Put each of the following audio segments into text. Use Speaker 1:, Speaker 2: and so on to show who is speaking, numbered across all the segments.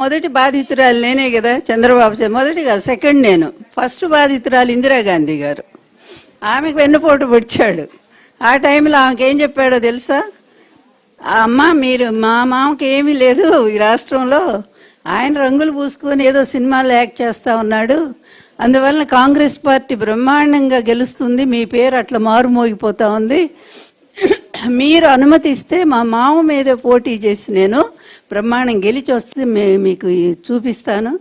Speaker 1: మొదటి బాధితురాలు నేనే కదా, చంద్రబాబు మొదటిగా, సెకండ్ నేను. ఫస్ట్ బాధితురాలు ఇందిరాగాంధీ గారు. ఆమెకు వెన్నుపోటు పొడిచాడు. ఆ టైంలో ఆమెకి ఏం చెప్పాడో తెలుసా? అమ్మ, మీరు మా మామకి ఏమీ లేదు ఈ రాష్ట్రంలో, ఆయన రంగులు పూసుకొని ఏదో సినిమాలో యాక్ట్ చేస్తా ఉన్నాడు, అందువలన కాంగ్రెస్ పార్టీ బ్రహ్మాండంగా గెలుస్తుంది, మీ పేరు అట్లా మారుమోగిపోతా ఉంది, మీరు అనుమతిస్తే మా మామ మీద పోటీ చేసి నేను బ్రహ్మాండం గెలిచి వస్తే మీకు చూపిస్తాను,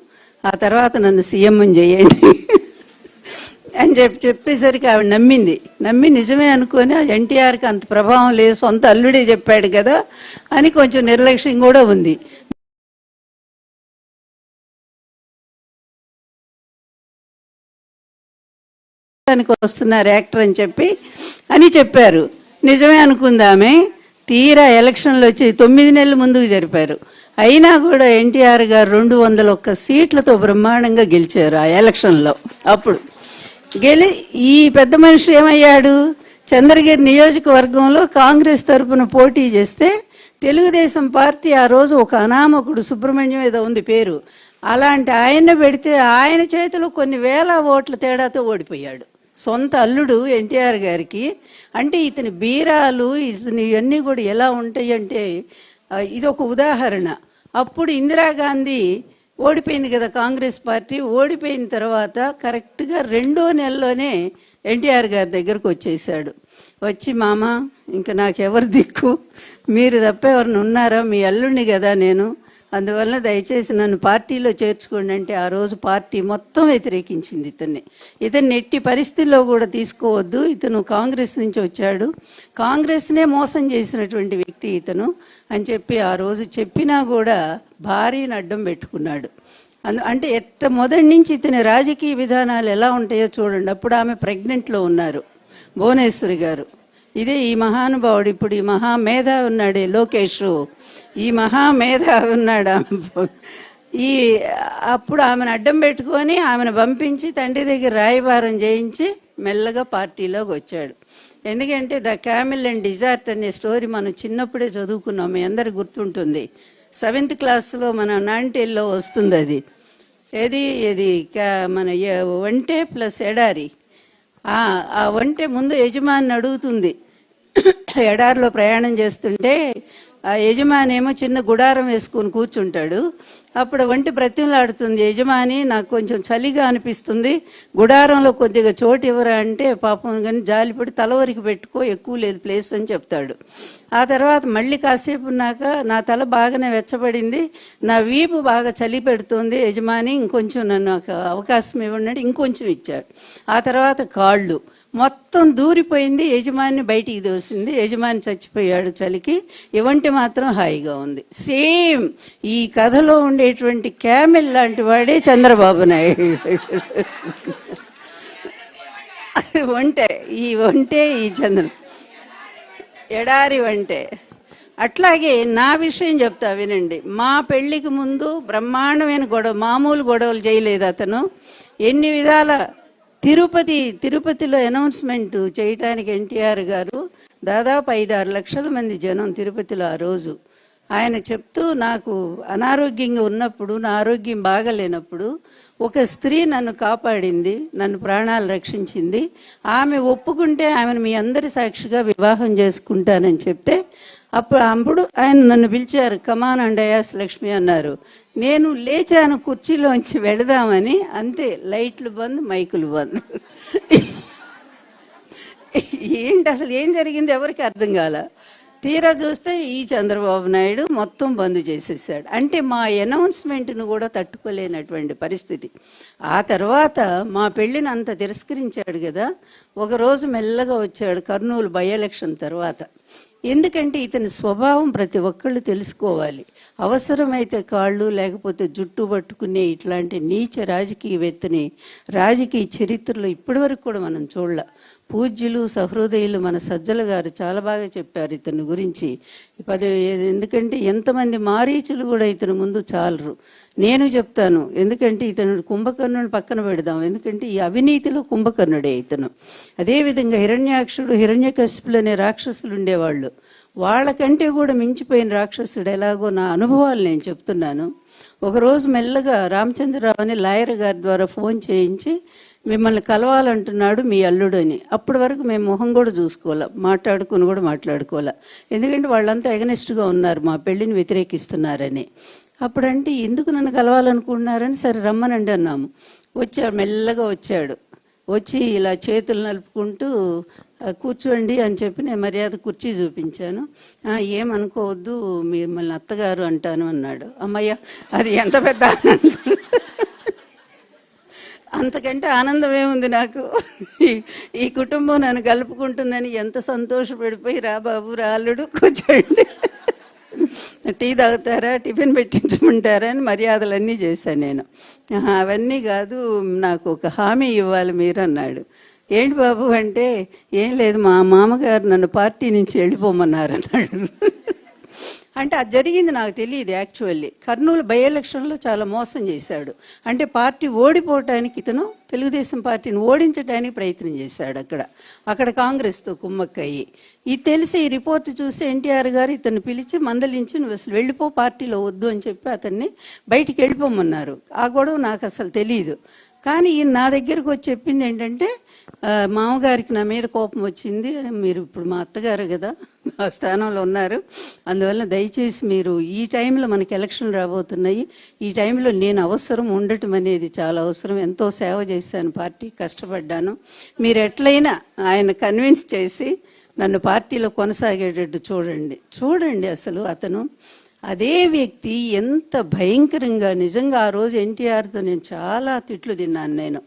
Speaker 1: ఆ తర్వాత నన్ను సీఎం చేయండి అని చెప్పేసరికి ఆవిడ నమ్మి నిజమే అనుకొని ఎన్టీఆర్కి అంత ప్రభావం లేదు, సొంత అల్లుడే చెప్పాడు కదా అని కొంచెం నిర్లక్ష్యం కూడా ఉంది. వస్తున్నారు యాక్టర్ అని చెప్పారు. నిజమే అనుకుందామే. తీరా ఎలక్షన్లు వచ్చి 9 నెలల ముందుకు జరిపారు. అయినా కూడా ఎన్టీఆర్ గారు 201 సీట్లతో బ్రహ్మాండంగా గెలిచారు ఆ ఎలక్షన్లో. అప్పుడు ఈ పెద్ద మనిషి ఏమయ్యాడు? చంద్రగిరి నియోజకవర్గంలో కాంగ్రెస్ తరఫున పోటీ చేస్తే తెలుగుదేశం పార్టీ ఆ రోజు ఒక అనామకుడు సుబ్రహ్మణ్యం ఏదో ఉంది పేరు, అలాంటి ఆయన్ని పెడితే ఆయన చేతిలో కొన్ని వేల ఓట్ల తేడాతో ఓడిపోయాడు. సొంత అల్లుడు ఎన్టీఆర్ గారికి. అంటే ఇతని బీరాలు ఇతని ఇవన్నీ కూడా ఎలా ఉంటాయి అంటే ఇది ఒక ఉదాహరణ. అప్పుడు ఇందిరాగాంధీ ఓడిపోయింది కదా కాంగ్రెస్ పార్టీ. ఓడిపోయిన తర్వాత కరెక్ట్గా 2వ నెలలోనే ఎన్టీఆర్ గారి దగ్గరకు వచ్చేసాడు. వచ్చి, మామ ఇంకా నాకెవరు దిక్కు, మీరు తప్ప ఎవరిని ఉన్నారా, మీ అల్లుడిని కదా నేను, అందువల్ల దయచేసి నన్ను పార్టీలో చేర్చుకోండి అంటే ఆ రోజు పార్టీ మొత్తం వ్యతిరేకించింది ఇతన్ని ఎట్టి పరిస్థితుల్లో కూడా తీసుకోవద్దు, ఇతను కాంగ్రెస్ నుంచి వచ్చాడు, కాంగ్రెస్నే మోసం చేసినటువంటి వ్యక్తి ఇతను అని చెప్పి ఆ రోజు చెప్పినా కూడా భారీని అడ్డం పెట్టుకున్నాడు. అంటే మొదటి నుంచి ఇతని రాజకీయ విధానాలు ఎలా ఉంటాయో చూడండి. అప్పుడు ఆమె ప్రెగ్నెంట్లో ఉన్నారు, భువనేశ్వరి గారు. ఇదే ఈ మహానుభావుడు, ఇప్పుడు ఈ మహామేధావి ఉన్నాడే లోకేష్, ఈ మహామేధావి ఉన్నాడు. అప్పుడు ఆమెను అడ్డం పెట్టుకొని ఆమెను పంపించి తండ్రి దగ్గర రాయబారం చేయించి మెల్లగా పార్టీలోకి వచ్చాడు. ఎందుకంటే ద క్యామిల్ అండ్ డిజార్ట్ అనే స్టోరీ మనం చిన్నప్పుడే చదువుకున్నాం, మీ అందరికి గుర్తుంటుంది. 7th క్లాస్లో మన నాంటేల్లో వస్తుంది అది. ఏది మన ఒంటె ప్లస్ ఎడారి. ఆ ఒంటె ముందు యజమాని అడుగుతుంది, ఎడారిలో ప్రయాణం చేస్తుంటే ఆ యజమాని ఏమో చిన్న గుడారం వేసుకొని కూర్చుంటాడు. అప్పుడు ఒంటి బ్రతిమలాడుతుంది, యజమాని నాకు కొంచెం చలిగా అనిపిస్తుంది, గుడారంలో కొద్దిగా చోటు ఇవ్వరా అంటే పాపం కానీ జాలిపడి తలవరికి పెట్టుకో, ఎక్కువ లేదు ప్లేస్ అని చెప్తాడు. ఆ తర్వాత మళ్ళీ కాసేపు ఉన్నాక నా తల బాగానే వెచ్చబడింది, నా వీపు బాగా చలి పెడుతుంది యజమాని, ఇంకొంచెం నన్ను అవకాశం ఇవ్వండి, ఇంకొంచెం ఇచ్చాడు. ఆ తర్వాత కాళ్ళు మొత్తం దూరిపోయింది, యజమాని బయటికి దోసింది, యజమాని చచ్చిపోయాడు చలికి, ఇవంటి మాత్రం హాయిగా ఉంది. సేమ్ ఈ కథలో ఉండేటువంటి క్యామెల్ లాంటి వాడే చంద్రబాబు నాయుడు. ఒంటే ఈ ఎడారి వంటే. అట్లాగే నా విషయం చెప్తా వినండి. మా పెళ్లికి ముందు బ్రహ్మాండమైన గొడవ, మామూలు గొడవలు చేయలేదు అతను. ఎన్ని విధాల తిరుపతిలో అనౌన్స్మెంట్ చేయటానికి ఎన్టీఆర్ గారు దాదాపు 5-6 లక్షల మంది జనం తిరుపతిలో ఆ రోజు. ఆయన చెప్తూ, నాకు అనారోగ్యంగా ఉన్నప్పుడు, నా ఆరోగ్యం బాగలేనప్పుడు ఒక స్త్రీ నన్ను కాపాడింది, నన్ను ప్రాణాలు రక్షించింది, ఆమె ఒప్పుకుంటే ఆమెను మీ అందరి సాక్షిగా వివాహం చేసుకుంటానని చెప్తే అప్పుడు ఆయన నన్ను పిలిచారు, కమాన్ అండ్ అయాస్ లక్ష్మి అన్నారు. నేను లేచాను కుర్చీలోంచి వెళదామని, అంతే లైట్లు బంద్, మైకులు బంద్. ఏంటి అసలు ఏం జరిగింది ఎవరికి అర్థం కాల. తీరా చూస్తే ఈ చంద్రబాబు నాయుడు మొత్తం బంద్ చేసేసాడు. అంటే మా అనౌన్స్మెంట్ను కూడా తట్టుకోలేనటువంటి పరిస్థితి. ఆ తర్వాత మా పెళ్ళిని అంత తిరస్కరించాడు కదా. ఒకరోజు మెల్లగా వచ్చాడు కర్నూలు బై ఎలక్షన్ తర్వాత. ఎందుకంటే ఇతని స్వభావం ప్రతి ఒక్కళ్ళు తెలుసుకోవాలి. అవసరమైతే కాళ్ళు లేకపోతే జుట్టు పట్టుకునే ఇట్లాంటి నీచ రాజకీయవేత్తని రాజకీయ చరిత్రలో ఇప్పటి వరకు కూడా మనం చూడలే. పూజ్యులు సహృదయులు మన సజ్జల గారు చాలా బాగా చెప్పారు ఇతని గురించి. ఎందుకంటే ఎంతమంది మారీచులు కూడా ఇతని ముందు చాలరు. నేను చెప్తాను, ఎందుకంటే ఇతను కుంభకర్ణుని పక్కన పెడదాం, ఎందుకంటే ఈ అవినీతిలో కుంభకర్ణుడే ఇతను. అదేవిధంగా హిరణ్యాక్షుడు, హిరణ్యకశిపులు అనే రాక్షసులు ఉండేవాళ్ళు, వాళ్ళకంటే కూడా మించిపోయిన రాక్షసుడు ఎలాగో నా అనుభవాలు నేను చెప్తున్నాను. ఒకరోజు మెల్లగా రామచంద్రరావు అని లాయర్ గారి ద్వారా ఫోన్ చేయించి మిమ్మల్ని కలవాలంటున్నాడు మీ అల్లుడు అని. అప్పటి వరకు మేము మొహం కూడా చూసుకోవాలా, మాట్లాడుకుని కూడా మాట్లాడుకోవాలా, ఎందుకంటే వాళ్ళంతా ఎగనెస్ట్గా ఉన్నారు, మా పెళ్ళిని వ్యతిరేకిస్తున్నారని. అప్పుడంటే ఎందుకు నన్ను కలవాలనుకుంటున్నారని, సరే రమ్మనండి అన్నాము. వచ్చాడు, మెల్లగా వచ్చాడు. వచ్చి ఇలా చేతులు నలుపుకుంటూ కూర్చోండి అని చెప్పి నేను మర్యాద కుర్చీ చూపించాను. ఏమనుకోవద్దు, మిమ్మల్ని అత్తగారు అంటాను అన్నాడు. అమ్మయ్య, అది ఎంత పెద్ద ఆనందం! అంతకంటే ఆనందం ఏముంది నాకు. ఈ కుటుంబం నన్ను కలుపుకుంటుందని ఎంత సంతోషపడిపోయి, రా బాబు, రా అల్లుడు, కూర్చోండి, టీ తాగుతారా, టిఫిన్ పెట్టించమంటారా అని మర్యాదలన్నీ చేశాను నేను. అవన్నీ కాదు, నాకు ఒక హామీ ఇవ్వాలి మీరు అన్నాడు. ఏంటి బాబు అంటే, ఏం లేదు, మా మామగారు నన్ను పార్టీ నుంచి వెళ్ళిపోమన్నారు అన్నాడు. అంటే అది జరిగింది నాకు తెలియదు. యాక్చువల్లీ కర్నూలు బై ఎలక్షన్లో చాలా మోసం చేశాడు. అంటే పార్టీ ఓడిపోవటానికి ఇతను తెలుగుదేశం పార్టీని ఓడించడానికి ప్రయత్నం చేశాడు. అక్కడ కాంగ్రెస్తో కుమ్మక్కయ్యి. ఇది తెలిసి ఈ రిపోర్ట్ చూసి ఎన్టీఆర్ గారు ఇతన్ని పిలిచి మందలించి, నువ్వు అసలు వెళ్ళిపో, పార్టీలో వద్దు అని చెప్పి అతన్ని బయటికి వెళ్ళిపోమన్నారు. ఆ గొడవ నాకు అసలు తెలియదు. కానీ ఈయన నా దగ్గరకు వచ్చి చెప్పింది ఏంటంటే, మామగారికి నా మీద కోపం వచ్చింది, మీరు ఇప్పుడు మా అత్తగారు కదా, ఆ స్థానంలో ఉన్నారు, అందువల్ల దయచేసి మీరు ఈ టైంలో మనకి ఎలక్షన్లు రాబోతున్నాయి, ఈ టైంలో నేను అవసరం ఉండటం అనేది చాలా అవసరం, ఎంతో సేవ చేశాను, పార్టీ కష్టపడ్డాను, మీరు ఎట్లయినా ఆయన కన్విన్స్ చేసి నన్ను పార్టీలో కొనసాగేటట్టు చూడండి. అసలు అతను అదే వ్యక్తి ఎంత భయంకరంగా, నిజంగా ఆ రోజు ఎన్టీఆర్తో నేను చాలా తిట్లు తిన్నాను. నేను,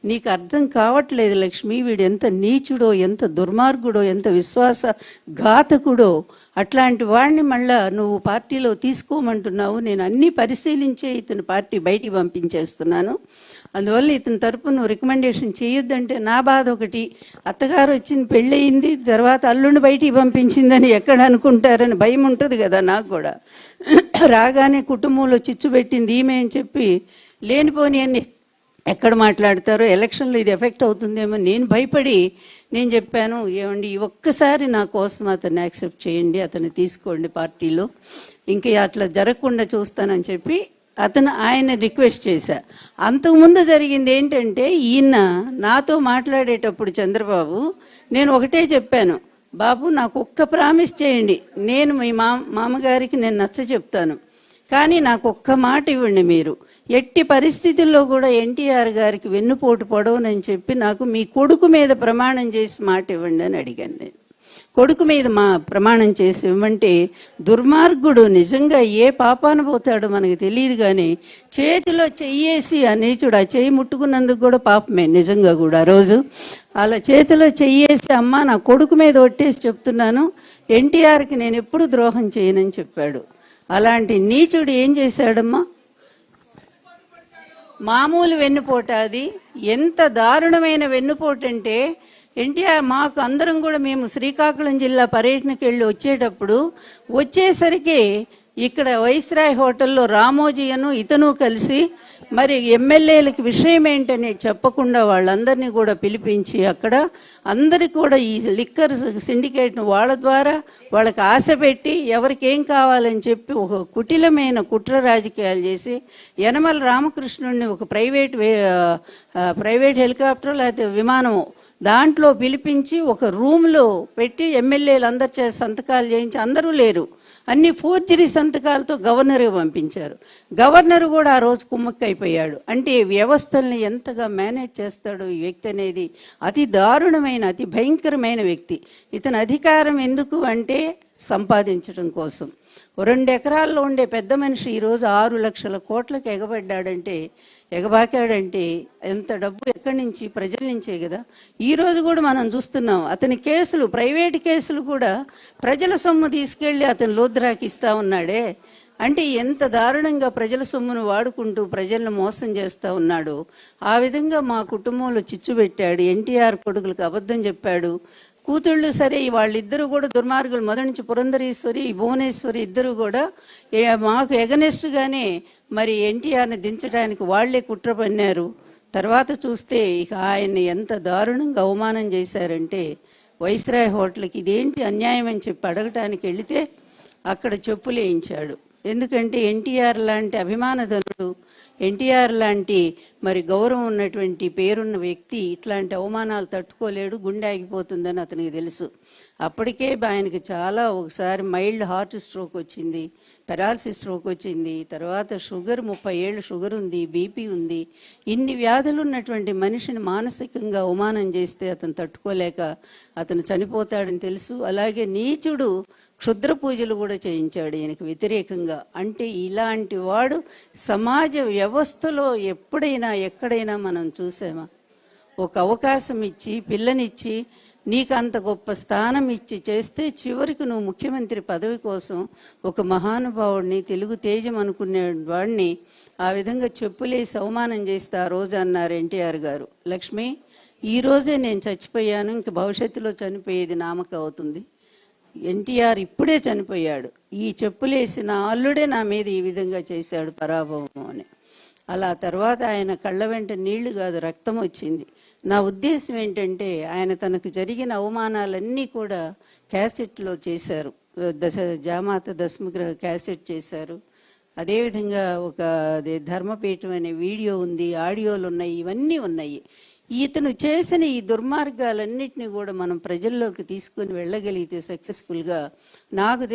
Speaker 1: నీకు అర్థం కావట్లేదు లక్ష్మి, వీడు ఎంత నీచుడో, ఎంత దుర్మార్గుడో, ఎంత విశ్వాసఘాతకుడో, అట్లాంటి వాడిని మళ్ళా నువ్వు పార్టీలో తీసుకోమంటున్నావు. నేను అన్నీ పరిశీలించే ఇతను పార్టీ బయటికి పంపించేస్తున్నాను, అందువల్ల ఇతని తరపున నువ్వు రికమెండేషన్ చేయొద్దంటే నా బాధ ఒకటి, అత్తగారు వచ్చింది, పెళ్ళయింది, తర్వాత అల్లుడిని బయటికి పంపించిందని ఎక్కడ అనుకుంటారని భయం ఉంటుంది కదా నాకు కూడా. రాగానే కుటుంబంలో చిచ్చు పెట్టింది ఈమె అని చెప్పి లేనిపోని అన్ని ఎక్కడ మాట్లాడతారో, ఎలక్షన్లో ఇది ఎఫెక్ట్ అవుతుందేమో నేను భయపడి నేను చెప్పాను, ఏమండి ఒక్కసారి నా కోసం అతన్ని యాక్సెప్ట్ చేయండి, అతన్ని తీసుకోండి పార్టీలో, ఇంకా అట్లా జరగకుండా చూస్తానని చెప్పి ఆయన రిక్వెస్ట్ చేశా. అంతకుముందు జరిగింది ఏంటంటే, ఈయన నాతో మాట్లాడేటప్పుడు చంద్రబాబు నేను ఒకటే చెప్పాను, బాబు నాకు ఒక్క ప్రామిస్ చేయండి, నేను మీ మామగారికి నేను నచ్చ చెప్తాను, కానీ నాకు ఒక్క మాట ఇవ్వండి, మీరు ఎట్టి పరిస్థితుల్లో కూడా ఎన్టీఆర్ గారికి వెన్నుపోటు పొడవునని చెప్పి నాకు మీ కొడుకు మీద ప్రమాణం చేసి మాట ఇవ్వండి అని అడిగాను. నేను కొడుకు మీద ప్రమాణం చేసి ఇవ్వమంటే, దుర్మార్గుడు నిజంగా ఏ పాపాన పోతాడో మనకు తెలియదు, కానీ చేతిలో చెయ్యేసి ఆ నీచుడు ఆ చెయ్యి ముట్టుకున్నందుకు కూడా పాపమే నిజంగా కూడా. ఆ రోజు అలా చేతిలో చెయ్యేసి, అమ్మ నా కొడుకు మీద ఒట్టేసి చెప్తున్నాను, ఎన్టీఆర్కి నేను ఎప్పుడు ద్రోహం చేయనని చెప్పాడు. అలాంటి నీచుడు ఏం చేశాడమ్మా, మామూలు వెన్నుపోట, అది ఎంత దారుణమైన వెన్నుపోటు అంటే, ఎన్టీఆర్ మాకు అందరం కూడా మేము శ్రీకాకుళం జిల్లా పర్యటనకి వెళ్ళి వచ్చేసరికి ఇక్కడ వైస్రాయ్ హోటల్లో రామోజీయను ఇతను కలిసి మరి ఎమ్మెల్యేలకి విషయం ఏంటని చెప్పకుండా వాళ్ళందరినీ కూడా పిలిపించి అక్కడ అందరికి కూడా ఈ లిక్కర్ సిండికేట్ను వాళ్ళ ద్వారా వాళ్ళకి ఆశ పెట్టి ఎవరికి ఏం కావాలని చెప్పి ఒక కుటిలమైన కుట్ర రాజకీయాలు చేసి యనమల రామకృష్ణుడిని ఒక ప్రైవేట్ హెలికాప్టర్ లేకపోతే విమానము దాంట్లో పిలిపించి ఒక రూమ్లో పెట్టి ఎమ్మెల్యేలు అందరి చేత సంతకాలు చేయించి, అందరూ లేరు, అన్ని ఫోర్జరీ సంతకాలతో గవర్నర్కి పంపించారు. గవర్నర్ కూడా ఆ రోజు కుమ్మక్కైపోయాడు. అంటే వ్యవస్థల్ని ఎంతగా మేనేజ్ చేస్తాడు ఈ వ్యక్తి అనేది అతి దారుణమైన, అతి భయంకరమైన వ్యక్తి. ఇతని అధికారం ఎందుకు అంటే సంపాదించడం కోసం. 2 ఎకరాల్లో ఉండే పెద్ద మనిషి ఈరోజు 6 లక్షల కోట్లకు ఎగబాకాడంటే ఎంత డబ్బు ఎక్కడి నుంచి, ప్రజల నుంచే కదా. ఈరోజు కూడా మనం చూస్తున్నాం అతని కేసులు, ప్రైవేట్ కేసులు కూడా ప్రజల సొమ్ము తీసుకెళ్ళి అతను లోద్రాకి ఇస్తా ఉన్నాడే. అంటే ఎంత దారుణంగా ప్రజల సొమ్మును వాడుకుంటూ ప్రజలను మోసం చేస్తూ ఉన్నాడు. ఆ విధంగా మా కుటుంబంలో చిచ్చు పెట్టాడు. ఎన్టీఆర్ కొడుకులకు అబద్ధం చెప్పాడు. కూతుళ్ళు సరే, వాళ్ళిద్దరూ కూడా దుర్మార్గులు. మొదటి నుంచి పురంధరేశ్వరి, భువనేశ్వరి ఇద్దరు కూడా మాకు ఎగనెస్ట్గానే మరి ఎన్టీఆర్ని దించడానికి వాళ్లే కుట్ర పన్నారు. తర్వాత చూస్తే ఇక ఆయన్ని ఎంత దారుణంగా అవమానం చేశారంటే, వైస్రాయ్ హోటల్కి ఇదేంటి అన్యాయం అని చెప్పి అడగటానికి వెళితే అక్కడ చెప్పులు వేయించాడు. ఎందుకంటే ఎన్టీఆర్ లాంటి అభిమానధనుడు, ఎన్టీఆర్ లాంటి మరి గౌరవం ఉన్నటువంటి పేరున్న వ్యక్తి ఇట్లాంటి అవమానాలు తట్టుకోలేడు, గుండె ఆగిపోతుందని అతనికి తెలుసు. అప్పటికే ఆయనకి చాలా ఒకసారి మైల్డ్ హార్ట్ స్ట్రోక్ వచ్చింది, పెరాలసిస్ స్ట్రోక్ వచ్చింది, తర్వాత షుగర్ 30 ఏళ్ళు షుగర్ ఉంది, బీపీ ఉంది. ఇన్ని వ్యాధులు ఉన్నటువంటి మనిషిని మానసికంగా అవమానం చేస్తే అతను తట్టుకోలేక అతను చనిపోతాడని తెలుసు. అలాగే నీచుడు క్షుద్ర పూజలు కూడా చేయించాడు ఈయనకు వ్యతిరేకంగా. అంటే ఇలాంటి వాడు సమాజ వ్యవస్థలో ఎప్పుడైనా ఎక్కడైనా మనం చూసామా? ఒక అవకాశం ఇచ్చి పిల్లనిచ్చి నీకు అంత గొప్ప స్థానం ఇచ్చి చేస్తే చివరికి నువ్వు ముఖ్యమంత్రి పదవి కోసం ఒక మహానుభావుడిని, తెలుగు తేజం అనుకునే వాడిని ఆ విధంగా చెప్పులేసి అవమానం చేస్తే ఆ రోజు అన్నారు ఎన్టీఆర్ గారు, లక్ష్మి ఈ రోజే నేను చచ్చిపోయాను, ఇంక భవిష్యత్తులో చనిపోయేది నామక అవుతుంది. ఎన్టీఆర్ ఇప్పుడే చనిపోయాడు, ఈ చెప్పులేసిన అల్లుడే నా మీద ఈ విధంగా చేశాడు పరాభవం అని. అలా తర్వాత ఆయన కళ్ళ వెంట నీళ్లు కాదు రక్తం వచ్చింది. నా ఉద్దేశం ఏంటంటే ఆయన తనకు జరిగిన అవమానాలన్నీ కూడా క్యాసెట్లో చేశారు, జామాత దశమగ్రహ క్యాసెట్ చేశారు. అదేవిధంగా ఒక ధర్మపీఠం అనే వీడియో ఉంది, ఆడియోలు ఉన్నాయి, ఇవన్నీ ఉన్నాయి. ఇతను చేసిన ఈ దుర్మార్గాలన్నింటినీ కూడా మనం ప్రజల్లోకి తీసుకుని వెళ్ళగలిగితే సక్సెస్ఫుల్గా నాకు